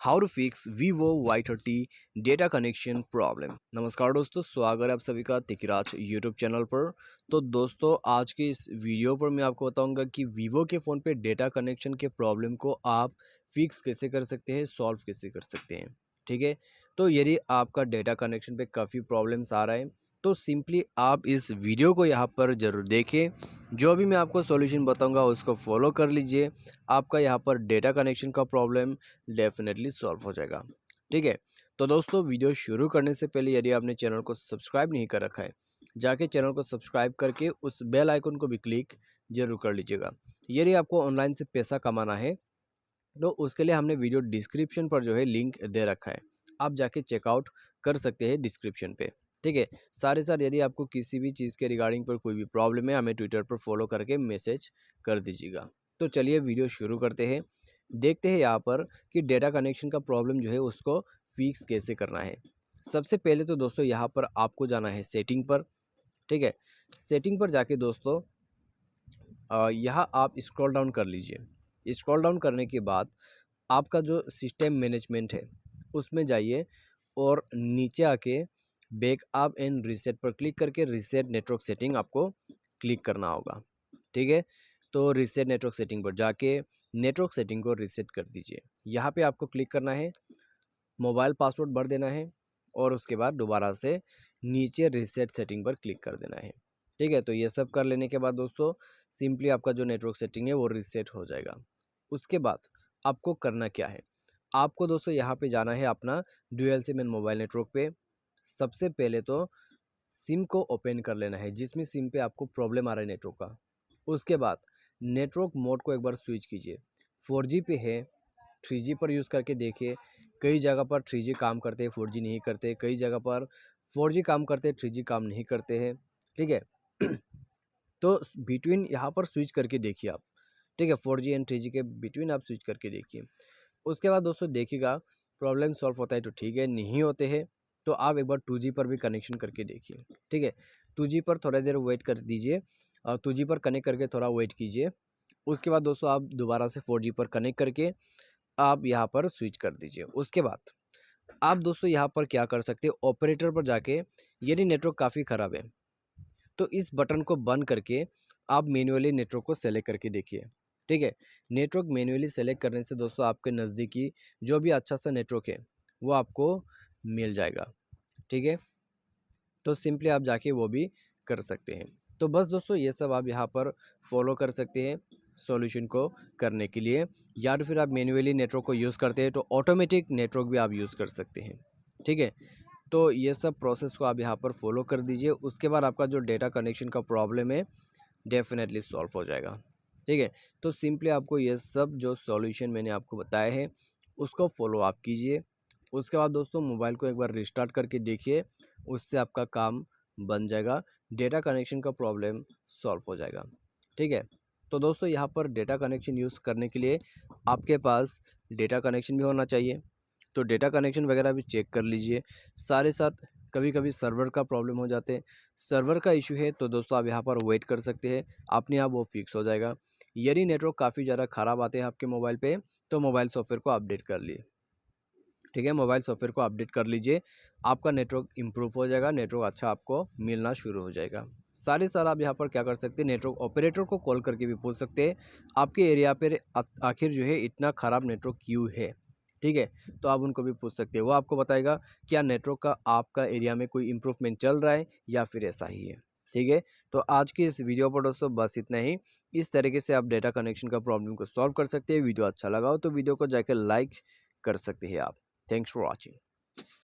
How to fix Vivo Y30 data connection problem. नमस्कार दोस्तों, स्वागत है आप सभी का तिकराज यूट्यूब चैनल पर। तो दोस्तों, आज के इस वीडियो पर मैं आपको बताऊंगा कि Vivo के फ़ोन पे डेटा कनेक्शन के प्रॉब्लम को आप फिक्स कैसे कर सकते हैं, सॉल्व कैसे कर सकते हैं। ठीक है, तो यदि आपका डेटा कनेक्शन पे काफ़ी प्रॉब्लम्स आ रहा है तो सिंपली आप इस वीडियो को यहाँ पर ज़रूर देखें। जो भी मैं आपको सॉल्यूशन बताऊंगा उसको फॉलो कर लीजिए। आपका यहाँ पर डेटा कनेक्शन का प्रॉब्लम डेफिनेटली सॉल्व हो जाएगा। ठीक है, तो दोस्तों वीडियो शुरू करने से पहले यदि आपने चैनल को सब्सक्राइब नहीं कर रखा है, जाके चैनल को सब्सक्राइब करके उस बेल आइकन को भी क्लिक जरूर कर लीजिएगा। यदि आपको ऑनलाइन से पैसा कमाना है तो उसके लिए हमने वीडियो डिस्क्रिप्शन पर जो है लिंक दे रखा है, आप जाके चेकआउट कर सकते हैं डिस्क्रिप्शन पे। ठीक है, सारे साथ यदि आपको किसी भी चीज़ के रिगार्डिंग पर कोई भी प्रॉब्लम है, हमें ट्विटर पर फॉलो करके मैसेज कर दीजिएगा। तो चलिए वीडियो शुरू करते हैं। देखते हैं यहाँ पर कि डेटा कनेक्शन का प्रॉब्लम जो है उसको फिक्स कैसे करना है। सबसे पहले तो दोस्तों यहाँ पर आपको जाना है सेटिंग पर। ठीक है, सेटिंग पर जाके दोस्तों यहाँ आप स्क्रॉल डाउन कर लीजिए। स्क्रॉल डाउन करने के बाद आपका जो सिस्टम मैनेजमेंट है उसमें जाइए और नीचे आके बैकअप एंड रीसेट पर क्लिक करके रीसेट नेटवर्क सेटिंग आपको क्लिक करना होगा। ठीक है, तो रीसेट नेटवर्क सेटिंग पर जाके नेटवर्क सेटिंग को रीसेट कर दीजिए। यहाँ पे आपको क्लिक करना है, मोबाइल पासवर्ड भर देना है और उसके बाद दोबारा से नीचे रीसेट सेटिंग पर क्लिक कर देना है। ठीक है, तो ये सब कर लेने के बाद दोस्तों सिंपली आपका जो नेटवर्क सेटिंग है वो रीसेट हो जाएगा। उसके बाद आपको करना क्या है, आपको दोस्तों यहाँ पे जाना है अपना dual SIM and mobile network पे। सबसे पहले तो सिम को ओपन कर लेना है जिसमें सिम पे आपको प्रॉब्लम आ रहा है नेटवर्क का। उसके बाद नेटवर्क मोड को एक बार स्विच कीजिए। 4G पे है, 3G पर यूज़ करके देखिए। कई जगह पर 3G काम करते हैं, 4G नहीं करते। कई जगह पर 4G काम करते हैं, 3G काम नहीं करते हैं। ठीक है तो बिटवीन यहाँ पर स्विच करके देखिए आप। ठीक है, 4G एंड 3G के बिटवीन आप स्विच करके देखिए। उसके बाद दोस्तों देखिएगा प्रॉब्लम सॉल्व होता है तो ठीक है, नहीं होते हैं तो आप एक बार 2G पर भी कनेक्शन करके देखिए। ठीक है, 2G पर थोड़ा देर वेट कर दीजिए और 2G पर कनेक्ट करके थोड़ा वेट कीजिए। उसके बाद दोस्तों आप दोबारा से 4G पर कनेक्ट करके आप यहाँ पर स्विच कर दीजिए। उसके बाद आप दोस्तों यहाँ पर क्या कर सकते हैं, ऑपरेटर पर जाके यदि नेटवर्क काफ़ी ख़राब है तो इस बटन को बंद करके आप मैन्युअली नेटवर्क को सेलेक्ट करके देखिए। ठीक है, नेटवर्क मैन्युअली सेलेक्ट करने से दोस्तों आपके नज़दीकी जो भी अच्छा सा नेटवर्क है वो आपको मिल जाएगा। ठीक है, तो सिंपली आप जाके वो भी कर सकते हैं। तो बस दोस्तों ये सब आप यहाँ पर फॉलो कर सकते हैं सॉल्यूशन को करने के लिए। या तो फिर आप मैन्युअली नेटवर्क को यूज़ करते हैं तो ऑटोमेटिक नेटवर्क भी आप यूज़ कर सकते हैं। ठीक है, तो ये सब प्रोसेस को आप यहाँ पर फॉलो कर दीजिए। उसके बाद आपका जो डेटा कनेक्शन का प्रॉब्लम है डेफिनेटली सॉल्व हो जाएगा। ठीक है, तो सिंपली आपको ये सब जो सॉल्यूशन मैंने आपको बताया है उसको फॉलो आप कीजिए। उसके बाद दोस्तों मोबाइल को एक बार रिस्टार्ट करके देखिए, उससे आपका काम बन जाएगा, डेटा कनेक्शन का प्रॉब्लम सॉल्व हो जाएगा। ठीक है, तो दोस्तों यहाँ पर डेटा कनेक्शन यूज़ करने के लिए आपके पास डेटा कनेक्शन भी होना चाहिए। तो डेटा कनेक्शन वगैरह भी चेक कर लीजिए। सारे साथ कभी कभी सर्वर का प्रॉब्लम हो जाते हैं, सर्वर का इशू है तो दोस्तों आप यहाँ पर वेट कर सकते हैं, अपने आप वो फिक्स हो जाएगा। यदि नेटवर्क काफ़ी ज़्यादा ख़राब आते हैं आपके मोबाइल पे तो मोबाइल सॉफ्टवेयर को अपडेट कर लिए। ठीक है, मोबाइल सॉफ्टवेयर को अपडेट कर लीजिए, आपका नेटवर्क इंप्रूव हो जाएगा, नेटवर्क अच्छा आपको मिलना शुरू हो जाएगा। सारे साल आप यहाँ पर क्या कर सकते हैं, नेटवर्क ऑपरेटर को कॉल करके भी पूछ सकते हैं आपके एरिया पर आखिर जो है इतना ख़राब नेटवर्क क्यों है। ठीक है, तो आप उनको भी पूछ सकते हैं, वो आपको बताएगा क्या नेटवर्क का आपका एरिया में कोई इम्प्रूवमेंट चल रहा है या फिर ऐसा ही है। ठीक है, तो आज की इस वीडियो पर दोस्तों बस इतना ही। इस तरीके से आप डेटा कनेक्शन का प्रॉब्लम को सॉल्व कर सकते हैं। वीडियो अच्छा लगा हो तो वीडियो को जाकर लाइक कर सकते हैं आप। Thanks for watching.